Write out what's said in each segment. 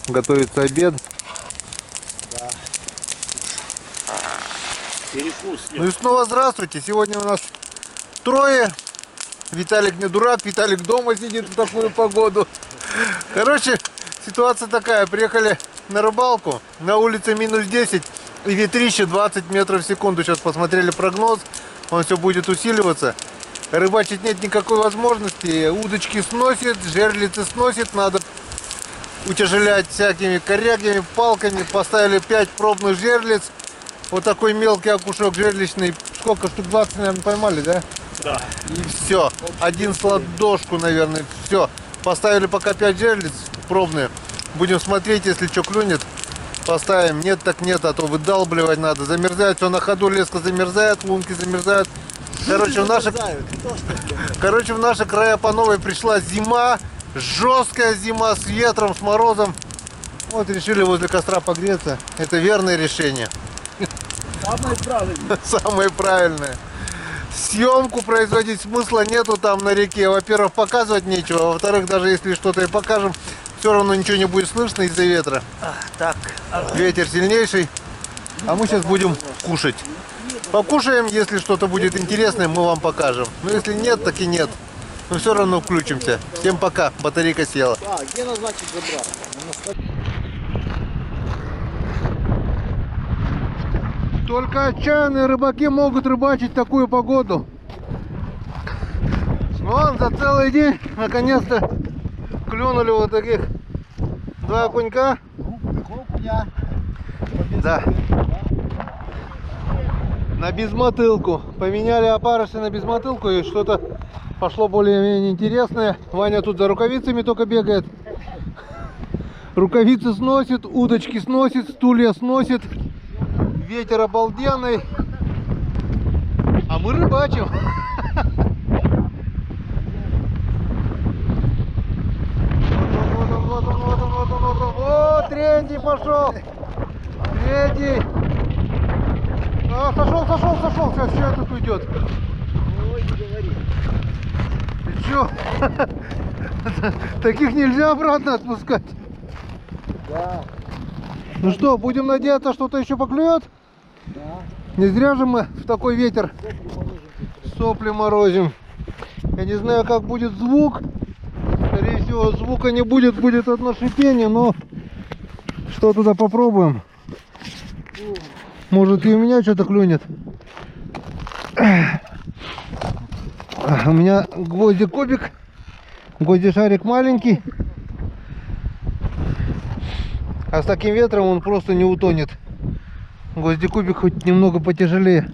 Готовится обед. Да. Перекус. Ну и снова здравствуйте. Сегодня у нас трое. Виталик не дурак, Виталик дома сидит в такую погоду. Короче, ситуация такая. Приехали на рыбалку. На улице минус 10 и ветрище 20 метров в секунду. Сейчас посмотрели прогноз. Он все будет усиливаться. Рыбачить нет никакой возможности. Удочки сносит, жерлицы сносит. Надо утяжелять всякими корягами, палками. Поставили 5 пробных жерлиц. Вот такой мелкий окушок жерличный. Сколько штук? 20, наверное, поймали, да? Да. И все. Один с ладошку, наверное. Все. Поставили пока 5 жерлиц пробные. Будем смотреть, если что клюнет. Поставим. Нет, так нет, а то выдалбливать надо. Замерзает все на ходу, леска замерзает, лунки замерзают. Короче, в наши края по новой пришла зима. Жесткая зима с ветром, с морозом. Вот решили возле костра погреться. Это верное решение. Самое правильное. Самое правильное. Съемку производить смысла нету там на реке. Во-первых, показывать нечего. Во-вторых, даже если что-то и покажем, все равно ничего не будет слышно из-за ветра. Так. Ветер сильнейший. А мы сейчас будем кушать. Покушаем, если что-то будет интересное, мы вам покажем. Но если нет, так и нет. Но все равно включимся. Всем пока. Батарейка села. А, где назначить забрать? Только отчаянные рыбаки могут рыбачить в такую погоду. Вон за целый день наконец-то клюнули вот таких 2 окунька. Да. На безмотылку. Поменяли опарыши на безмотылку, и что-то пошло более-менее интересное. Ваня тут за рукавицами только бегает. Рукавицы сносит, удочки сносит, стулья сносит. Ветер обалденный. А мы рыбачим. Вот третий пошел. Третий. А, сошел. Сейчас этот уйдет. Ой, не говори. Ты чё? Таких нельзя обратно отпускать. Да. Ну что, будем надеяться, что-то еще поклюет? Да. Не зря же мы в такой ветер сопли морозим. Я не знаю, как будет звук. Скорее всего, звука не будет, будет одно шипение, но что туда попробуем. Может, и у меня что-то клюнет. У меня гвозди-кубик, гвозди-шарик маленький. А с таким ветром он просто не утонет. Гвозди-кубик хоть немного потяжелее.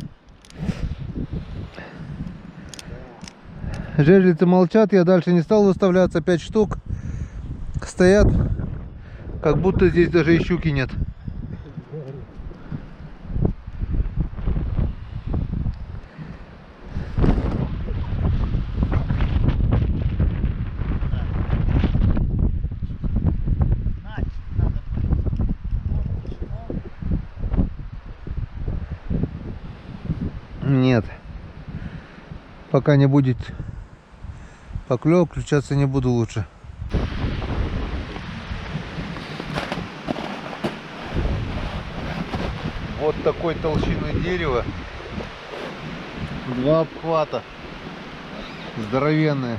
Жерлицы молчат, я дальше не стал выставляться. 5 штук стоят, как будто здесь даже и щуки нет. Нет, пока не будет поклёв, включаться не буду лучше. Вот такой толщины дерева, 2 обхвата, здоровенные.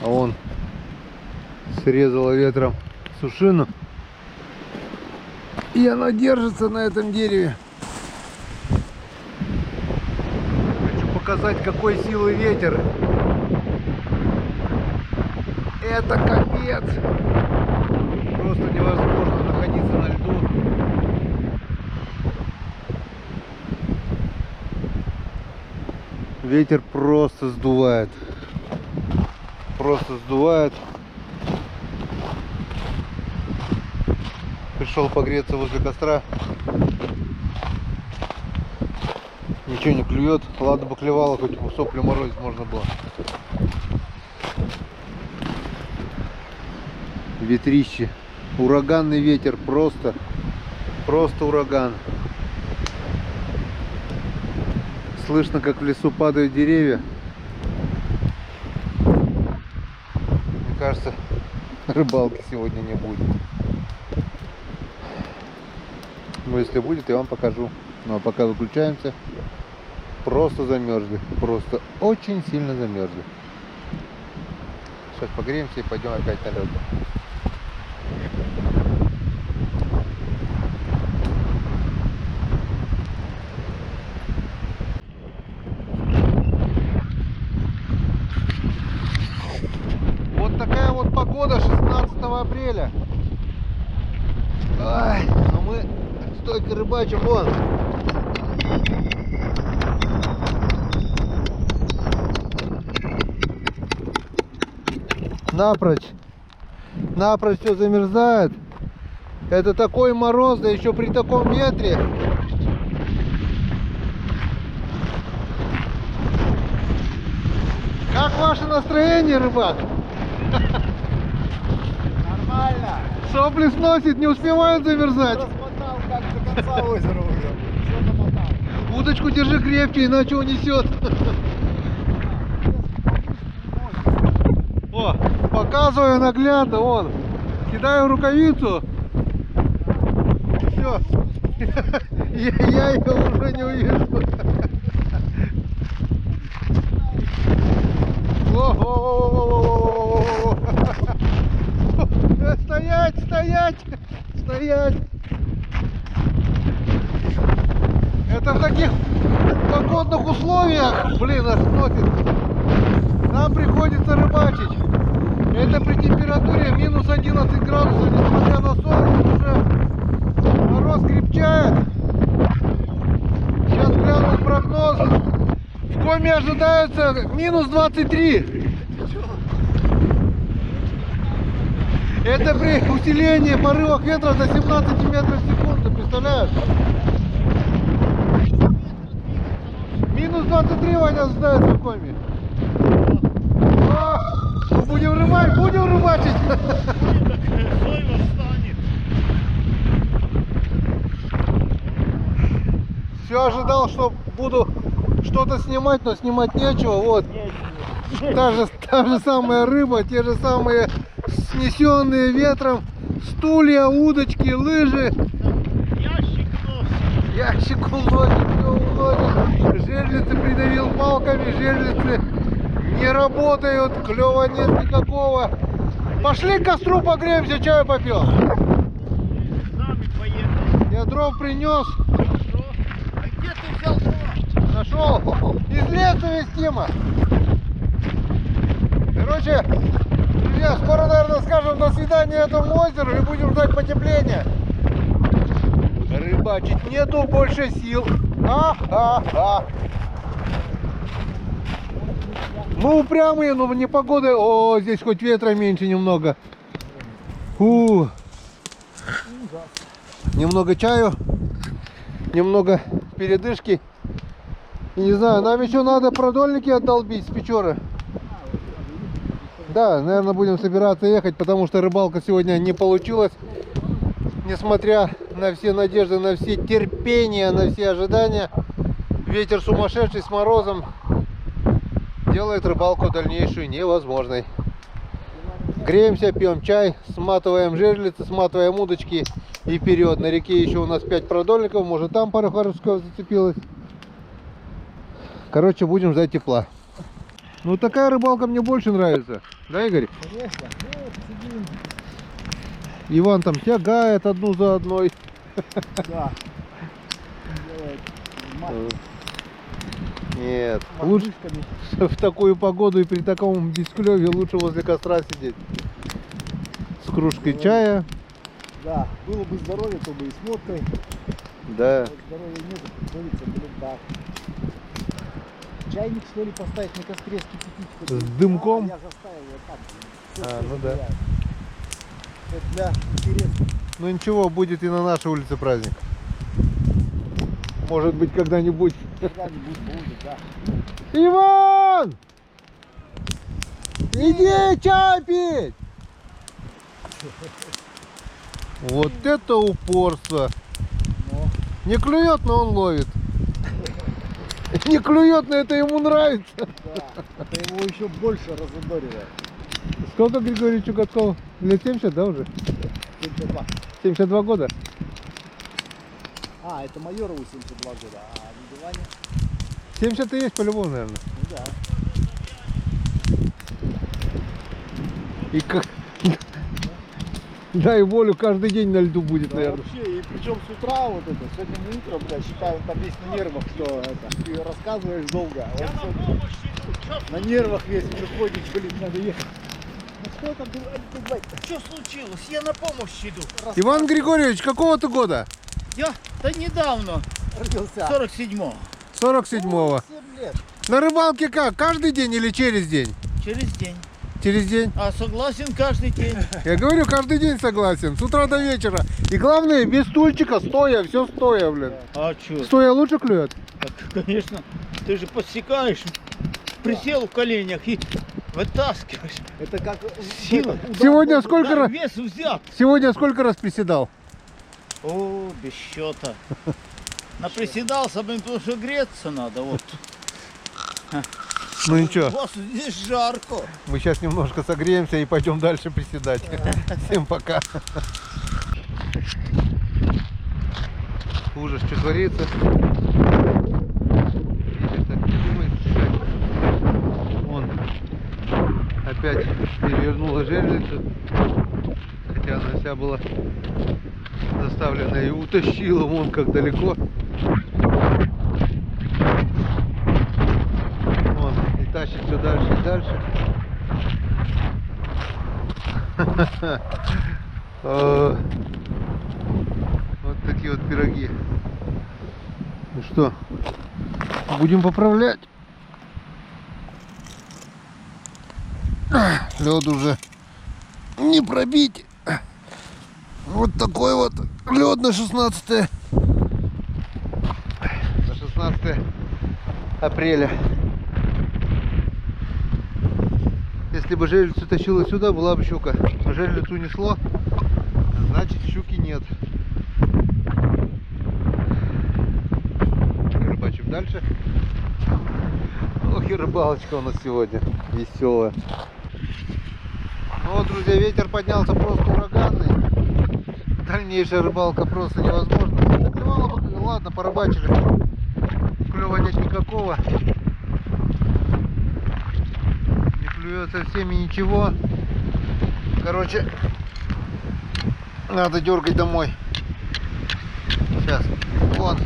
А он срезала ветром сушину, и она держится на этом дереве. Показать, какой силы ветер. Это капец. Просто невозможно находиться на льду. Ветер просто сдувает. Просто сдувает. Пришел погреться возле костра. Ничего не клюет. Ладно бы клевало, хоть сопли морозить можно было. Ветрище. Ураганный ветер. Просто ураган. Слышно, как в лесу падают деревья. Мне кажется, рыбалки сегодня не будет. Но если будет, я вам покажу. Ну а пока выключаемся. Просто замерзли. Просто очень сильно замерзли. Сейчас погреемся и пойдем опять на лед. Вот такая вот погода 16 апреля. Ай, а мы стойко рыбачим, вон. Напрочь все замерзает. Это такой мороз, да еще при таком ветре. Как ваше настроение, рыбак? Нормально. Сопли сносит, не успевают замерзать. Размотал как до конца озера уже. Все намотал. Удочку держи крепче, иначе унесет. О, показываю наглядно, вон. Кидаю рукавицу. Все. Я ее уже не увижу. Стоять, стоять, стоять. Это в таких погодных условиях, блин, аж носит. Нам приходится рыбачить. Это при температуре минус 11 градусов, несмотря на солнце, уже мороз крепчает. Сейчас глянул прогноз. В Коме ожидается минус 23. Это при усилении порывах ветра до 17 метров в секунду, представляешь? Минус 23 Ваня ожидается в Коме. Будем рыбачить, будем рыбачить. Все ожидал, что буду что-то снимать, но снимать нечего. Вот та же самая рыба, те же самые снесенные ветром стулья, удочки, лыжи. Ящик уносит, все уносит. Жерлицы придавил палками, жерлицы не работают, клёва нет никакого. Пошли к костру погреемся, чаю попьем. Я дров принес. А где ты взял дрова? Нашел. Из леса вестимо. Короче, друзья, скоро, наверное, скажем до свидания этому озеру и будем ждать потепления. Рыбачить нету больше сил. Мы упрямые, но не погода. О, здесь хоть ветра меньше немного. Немного чаю, немного передышки. И не знаю, нам еще надо продольники отдолбить с Печоры. Да, наверное, будем собираться ехать, потому что рыбалка сегодня не получилась. Несмотря на все надежды, на все терпения, на все ожидания. Ветер сумасшедший с морозом делает рыбалку дальнейшую невозможной. Греемся, пьем чай, сматываем жерлицы, сматываем удочки и вперед. На реке еще у нас 5 продольников, может там пару хорошо зацепилось. Короче, будем ждать тепла. Ну такая рыбалка мне больше нравится. Да, Игорь? Конечно. Сидим. Иван там тягает одну за одной. Да. Нет, лучше в такую погоду и при таком бесклёве лучше возле костра сидеть. С кружкой чая. Да, было бы здоровье, то бы и с водкой. Да. Вот здоровья нет, как говорится, блин, да. Чайник, что ли, поставить на костре скипятить? С дымком? Я заставил его так. Ну да. Это для интереса. Ну ничего, будет и на нашей улице праздник. Может быть, когда-нибудь. Когда-нибудь будет, да. Иван! Иди чай пить! Вот это упорство. Но. Не клюет, но он ловит. Не клюет, но это ему нравится. Да, это его еще больше разодоривает. Сколько Григорьевичу годков? Лет 70, да, уже? 72. 72 года? А, это Майорову 72 года, а Владиване? 70 и есть по-любому, наверное. Ну да. И как... Дай волю, каждый день на льду будет, Да, наверное. вообще, и причем с утра вот это, сегодня утром, бля, считаю, он там весь на нервах, что это, ты рассказываешь долго, а он всё на нервах весь приходит, блин, надо ехать. Ну что там, давай, Что случилось? Я на помощь иду. Иван Григорьевич, какого ты года? Я? Да недавно, родился. 47-го. 47-го. 7 лет. На рыбалке как? Каждый день или через день? Через день. Через день? А согласен каждый день. Я говорю, каждый день согласен. С утра до вечера. И главное, без стульчика, стоя, все стоя, блин. А что? Стоя лучше клюет? Конечно, ты же подсекаешь. Присел в коленях и вытаскиваешь. Это как Сила. Сегодня сколько Да, раз? вес взят. Сегодня сколько раз приседал? О, без счета. Наприседался, блин, потому что греться надо. Вот. Ну У ничего, вас здесь жарко. мы сейчас немножко согреемся и пойдем дальше приседать. Всем пока. Ужас, что творится. Ветер так не думает приседать. Он опять перевернула жерлицу. Хотя она вся была заставлена и утащила вон как далеко. Вон, и тащит все дальше и дальше. Вот такие вот пироги. Ну что, будем поправлять. Лед уже не пробить. Вот такой вот лед на 16 апреля. Если бы жерлицу тащила сюда, была бы щука. Но жерлицу унесло, значит щуки нет. Рыбачим дальше. Ох и рыбалочка у нас сегодня веселая. Ну вот, друзья, ветер поднялся просто ураганный. Дальнейшая рыбалка просто невозможна. Заклевала бы, ладно, порыбачили. Клёва нет никакого. Не клюет совсем и ничего. Короче, надо дергать домой. Сейчас. Вот.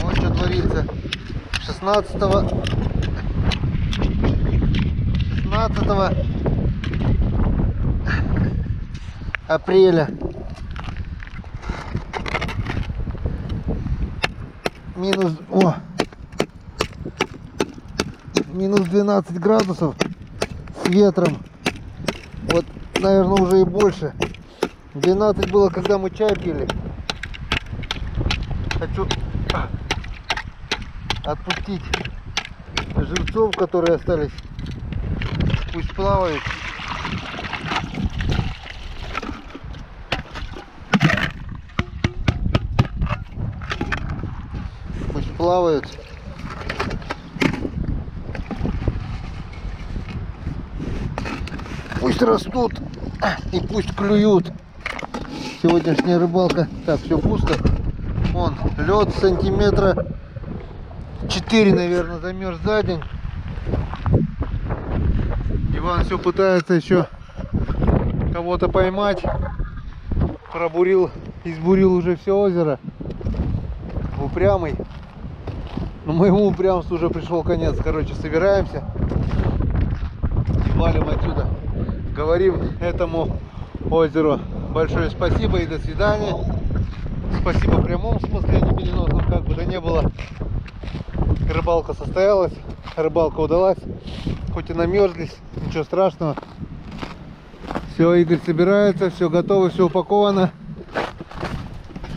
Вот что творится. 16 апреля. Минус 12 градусов с ветром. Вот, наверное, уже и больше. 12 было, когда мы чай пили. Хочу отпустить живцов, которые остались. Пусть плавают. Пусть плавают. Пусть растут и пусть клюют. Сегодняшняя рыбалка. Так, все пусто. Вон, лед сантиметра 4, наверное, замерз за день. Иван все пытается еще кого-то поймать. Пробурил, избурил уже все озеро. Упрямый. Но моему упрямству уже пришел конец. Короче, собираемся и валим отсюда. Говорим этому озеру большое спасибо и до свидания. Спасибо в прямом смысле, а не переносном, как бы то ни было. Рыбалка состоялась, рыбалка удалась, хоть и намерзлись, ничего страшного. Все, Игорь собирается, все готово, все упаковано.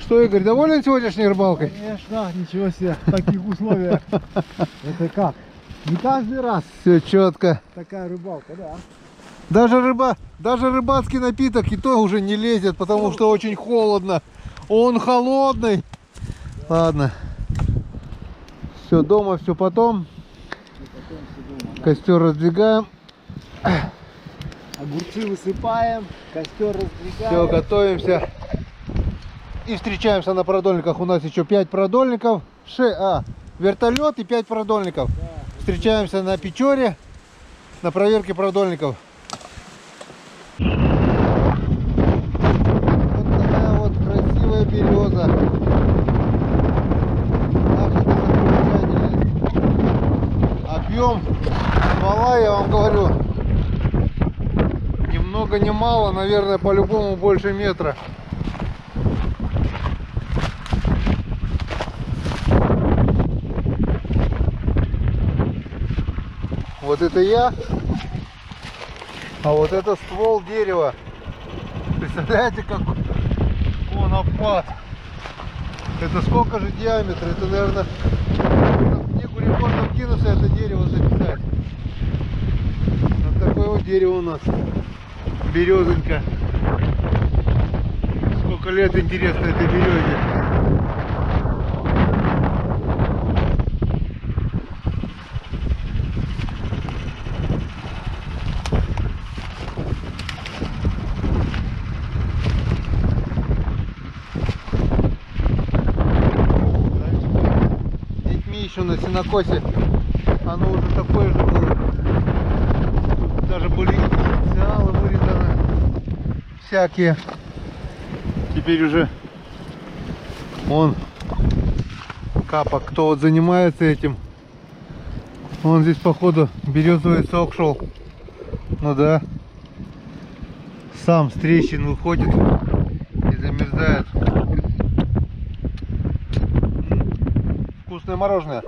Что, Игорь, доволен сегодняшней рыбалкой? Конечно, ничего себе, в таких условиях. Это как? Не каждый раз Все четко. такая рыбалка, да. Даже рыбацкий напиток и то уже не лезет, потому что очень холодно. Он холодный. Ладно. Все дома, все потом. Костер раздвигаем. Огурцы высыпаем, костер Все, раздвигаем. готовимся. И встречаемся на продольниках. У нас еще 5 продольников. Вертолет и 5 продольников. Встречаемся на Печоре на проверке продольников. Вот такая вот красивая береза. Наша достопримечательность. Объем ствола, я вам говорю, ни много ни мало, наверное, по-любому больше метра. Вот это я, а вот это ствол дерева. Представляете, как он обпад? Это сколько же диаметр? Это, наверное, в книгу рекордов Гиннесса это дерево записать. Вот такое вот дерево у нас. Березонька. Сколько лет, интересно, этой березе. Еще на сенокосе оно уже такое же было. Тут даже были инициалы вырезаны всякие. Теперь уже он капок, кто вот занимается этим, он здесь походу березовый сок шел. Ну да, сам с трещин выходит и замерзает. Вкусное мороженое.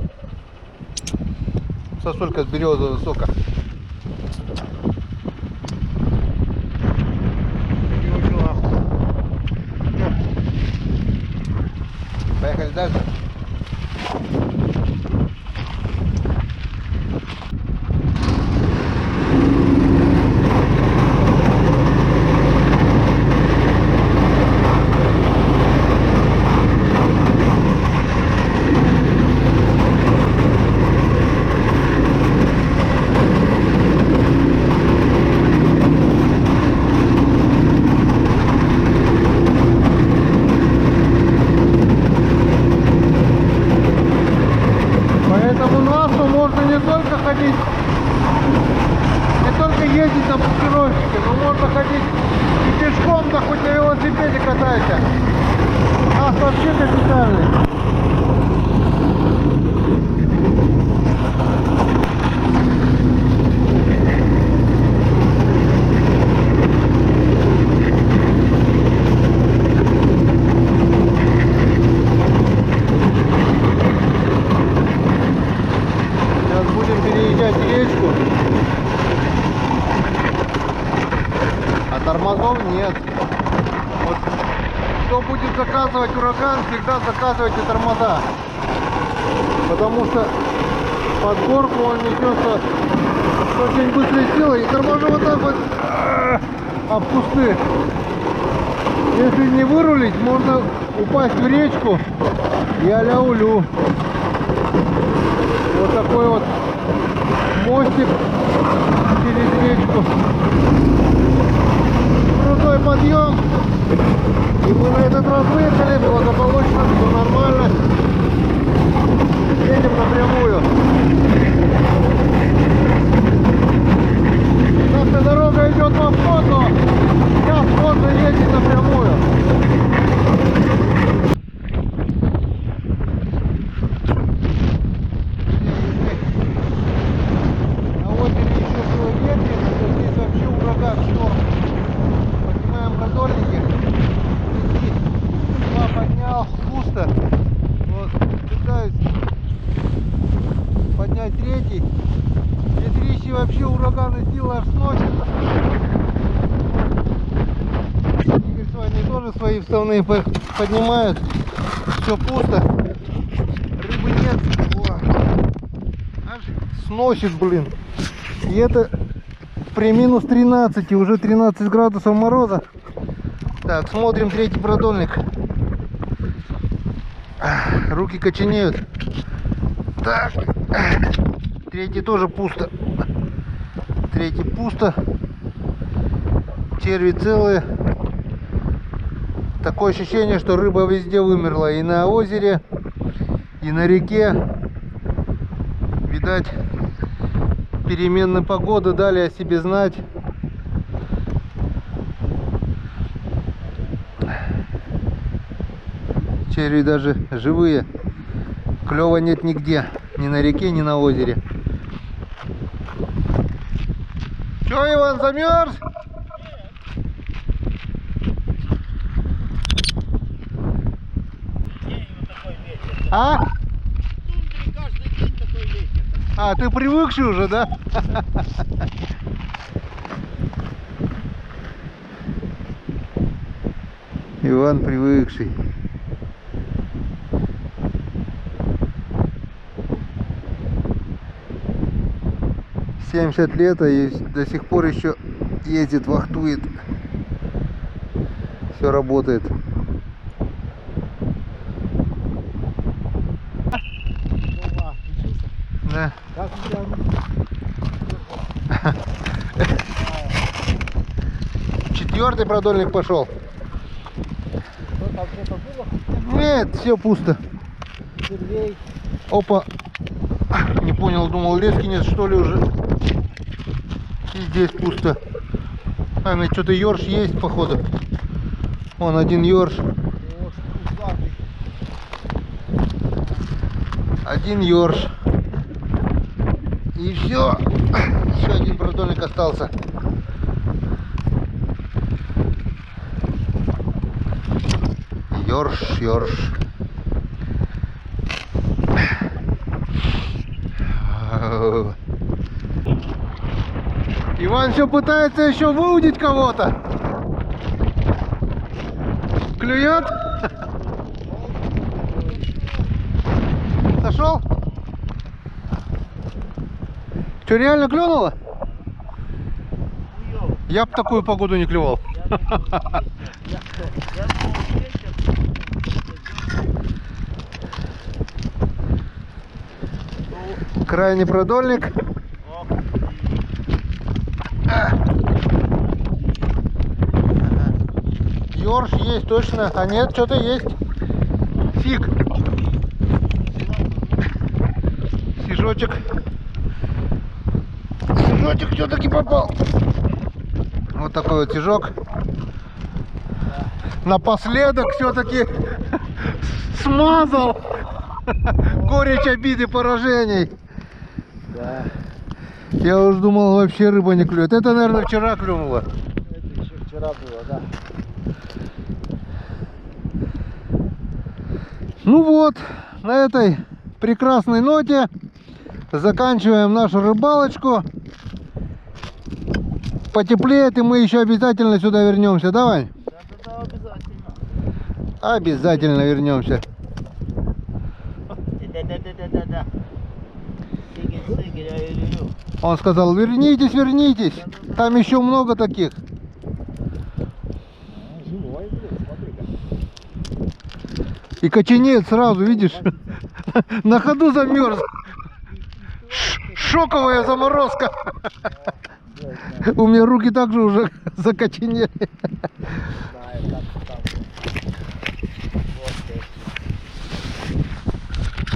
Сосулька от березового сока. Поехали дальше. Не только ездить на буксировщике, но можно ходить и пешком, да хоть на велосипеде катайся. Нас вообще капитальный. Сейчас будем переезжать речку. А тормозов нет. Вот кто будет заказывать ураган, всегда заказывайте тормоза. Потому что под горку он несется с очень быстрой силой. И тормоза вот так вот об кусты. Если не вырулить, можно упасть в речку и аля-улю. Вот такой вот мостик через речку. Крутой подъем. И мы на этот раз выехали благополучно, все нормально. Едем напрямую. Наша дорога идет в обход, но сейчас можно ездить напрямую. Вот, пытаюсь поднять третий. Ветрищи вообще ураганы силы аж сносит. Игорь с вами тоже свои вставные поднимают. Все пусто. Рыбы нет. О, аж сносит, блин. И это при минус 13, и уже 13 градусов мороза. Так, смотрим третий продольник. Руки коченеют. Так. Третий тоже пусто. Третий пусто. Черви целые. Такое ощущение, что рыба везде вымерла. И на озере, и на реке. Видать, перемены погоды дали о себе знать. Черви даже живые. Клёва нет нигде. Ни на реке, ни на озере. Чё, Иван, замерз? А? Каждый день такой ветер. А, ты привыкший уже, да? Иван привыкший. — 70 лет, и до сих пор еще ездит, вахтует. Все работает. Да. Как у тебя Четвертый продольник пошел. что там что-то было? Нет, все пусто. Червей. Опа. Не понял, думал, лески нет, что ли, уже. И здесь пусто. А, ну что-то ёрш есть, походу. Вон один ёрш. Один ёрш. И все. Еще один продольник остался. Ёрш, ёрш. Иван все пытается еще выудить кого-то. Клюет? Сошел? Что, реально клюнуло? Я бы такую погоду не клевал. Крайний продольник. Ёрш есть точно, а нет, что-то есть. Фиг. Сижочек. Сижочек все-таки попал. Вот такой вот сижок. Напоследок все-таки смазал горечь обиды поражений. Да. Я уж думал, вообще рыба не клюет. Это, наверное, вчера клюнуло. Это еще вчера было, да. Ну вот, на этой прекрасной ноте заканчиваем нашу рыбалочку. Потеплеет, и мы еще обязательно сюда вернемся. Давай. Да, обязательно. Обязательно вернемся. Да. Сыгель, ай-лю-лю. Он сказал, вернитесь, вернитесь. Там еще много таких. Живой, блин, смотри-ка. И коченеет сразу, видишь? На ходу замерз. Шоковая заморозка. У меня руки также уже закоченели. Знаю, как там. Вот это.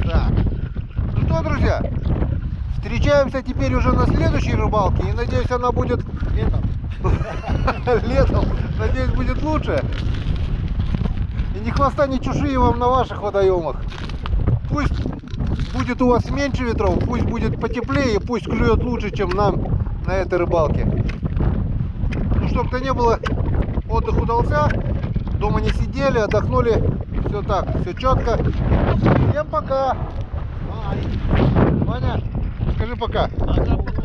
Так. Ну что, друзья, встречаемся теперь уже на следующей рыбалке. И надеюсь, она будет Летом. летом. Надеюсь, будет лучше. И ни хвоста, ни чуши вам на ваших водоемах. Пусть будет у вас меньше ветров, пусть будет потеплее, пусть клюет лучше, чем нам на этой рыбалке. Ну, чтобы то не было, отдых удался, дома не сидели, отдохнули. Все так, все четко. Всем пока. Ваня, скажи пока. Пока.